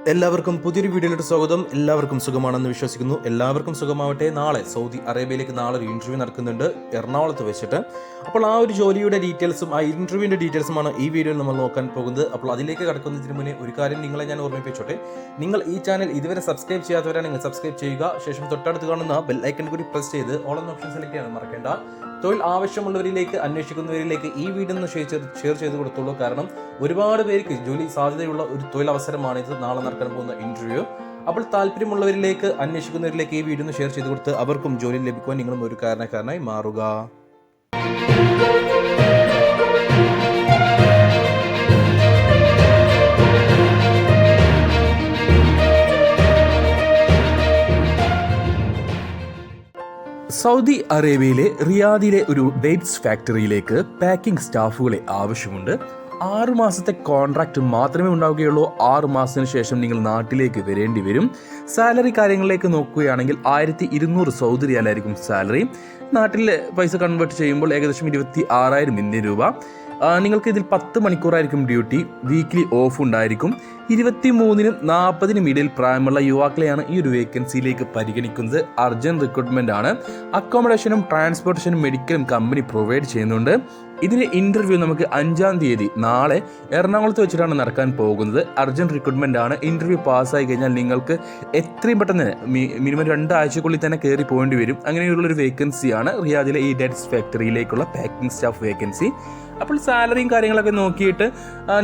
എല്ലാവർക്കും പുതിയൊരു വീഡിയോയിലോട്ട് സ്വാഗതം. എല്ലാവർക്കും സുഖമാണെന്ന് വിശ്വസിക്കുന്നു. എല്ലാവർക്കും സുഖമാവട്ടെ. നാളെ സൗദി അറേബ്യയിലേക്ക് ഒരു ഇന്റർവ്യൂ നടക്കുന്നുണ്ട് എറണാകുളത്ത് വെച്ചിട്ട്. അപ്പോൾ ആ ഒരു ജോലിയുടെ ഡീറ്റെയിൽസും ആ ഇന്റർവ്യൂവിന്റെ ഡീറ്റെയിൽസുമാണ് ഈ വീഡിയോയിൽ നമ്മൾ നോക്കാൻ പോകുന്നത്. അപ്പോൾ അതിലേക്ക് കടക്കുന്നതിന് മുന്നേ ഒരു കാര്യം നിങ്ങളെ ഞാൻ ഓർമ്മിപ്പിച്ചോട്ടെ. നിങ്ങൾ ഈ ചാനൽ ഇതുവരെ സബ്സ്ക്രൈബ് ചെയ്യാത്തവരാണെങ്കിൽ സബ്സ്ക്രൈബ് ചെയ്യുക. ശേഷം തൊട്ടടുത്ത് കാണുന്ന ബെൽ ഐക്കൺ കൂടി പ്രസ് ചെയ്ത് ഓൾ എന്ന ഓപ്ഷൻ സെലക്ട് ചെയ്യാൻ മറക്കേണ്ട. തൊഴിൽ ആവശ്യമുള്ളവരിലേക്ക്, അന്വേഷിക്കുന്നവരിലേക്ക് ഈ വീഡിയോ ഒന്ന് ഷെയർ ചെയ്ത് കൊടുത്തോളൂ. കാരണം ഒരുപാട് പേർക്ക് ജോലി സാധ്യതയുള്ള ഒരു തൊഴിലവസരമാണിത്, നാളെ നടക്കാൻ പോകുന്ന ഇന്റർവ്യൂ. അപ്പോൾ താല്പര്യമുള്ളവരിലേക്ക്, അന്വേഷിക്കുന്നവരിലേക്ക് ഈ വീഡിയോ ഒന്ന് ഷെയർ ചെയ്ത് കൊടുത്ത് അവർക്കും ജോലി ലഭിക്കുവാൻ നിങ്ങളും ഒരു കാരണക്കാരനായി മാറുക. സൗദി അറേബ്യയിലെ റിയാദിലെ ഒരു ഡേറ്റ്സ് ഫാക്ടറിയിലേക്ക് പാക്കിംഗ് സ്റ്റാഫുകളെ ആവശ്യമുണ്ട്. 6 മാസത്തെ കോൺട്രാക്ട് മാത്രമേ ഉണ്ടാവുകയുള്ളൂ. 6 മാസത്തിന് ശേഷം നിങ്ങൾ നാട്ടിലേക്ക് വരേണ്ടി വരും. സാലറി കാര്യങ്ങളിലേക്ക് നോക്കുകയാണെങ്കിൽ 1200 സൗദി റിയാലായിരിക്കും സാലറി. നാട്ടിലെ പൈസ കൺവേർട്ട് ചെയ്യുമ്പോൾ ഏകദേശം 26,000 ഇന്ത്യൻ രൂപ. നിങ്ങൾക്ക് ഇതിൽ 10 മണിക്കൂറായിരിക്കും ഡ്യൂട്ടി. വീക്ക്ലി ഓഫ് ഉണ്ടായിരിക്കും. 23-നും 40-നും ഇടയിൽ പ്രായമുള്ള യുവാക്കളെയാണ് ഈ ഒരു വേക്കൻസിയിലേക്ക് പരിഗണിക്കുന്നത്. അർജന്റ് റിക്രൂട്ട്മെന്റ് ആണ്. അക്കോമഡേഷനും ട്രാൻസ്പോർട്ടേഷനും മെഡിക്കലും കമ്പനി പ്രൊവൈഡ് ചെയ്യുന്നുണ്ട്. ഇതിന് ഇന്റർവ്യൂ നമുക്ക് 5-ാം തീയതി നാളെ എറണാകുളത്ത് വെച്ചിട്ടാണ് നടക്കാൻ പോകുന്നത്. അർജന്റ് റിക്രൂട്ട്മെന്റ് ആണ്. ഇന്റർവ്യൂ പാസ്സായി കഴിഞ്ഞാൽ നിങ്ങൾക്ക് എത്രയും പെട്ടെന്ന് മിനിമം 2 ആഴ്ചക്കുള്ളിൽ തന്നെ കയറി പോകേണ്ടി വരും. അങ്ങനെയുള്ളൊരു വേക്കൻസിയാണ് റിയാദിലെ ഈ ഡേറ്റ്സ് ഫാക്ടറിയിലേക്കുള്ള പാക്കിംഗ് സ്റ്റാഫ് വേക്കൻസി. അപ്പോൾ സാലറിയും കാര്യങ്ങളൊക്കെ നോക്കിയിട്ട്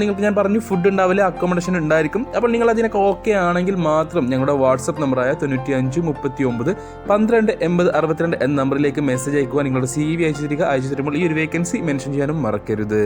നിങ്ങൾക്ക് ഞാൻ പറഞ്ഞു, ഫുഡ് ഉണ്ടാവില്ല, അക്കോമഡേഷൻ ഉണ്ടായിരിക്കും. അപ്പോൾ നിങ്ങൾ അതിനൊക്കെ ഓക്കെ ആണെങ്കിൽ മാത്രം ഞങ്ങളുടെ വാട്സപ്പ് നമ്പറായ 95 39 12 80 62 എന്ന നമ്പറിലേക്ക് മെസ്സേജ് അയക്കുക. നിങ്ങളുടെ CV അയച്ചു തരുമ്പോൾ ഈ ഒരു വേക്കൻസി മെൻഷൻ ചെയ്യാനും മറക്കരുത്.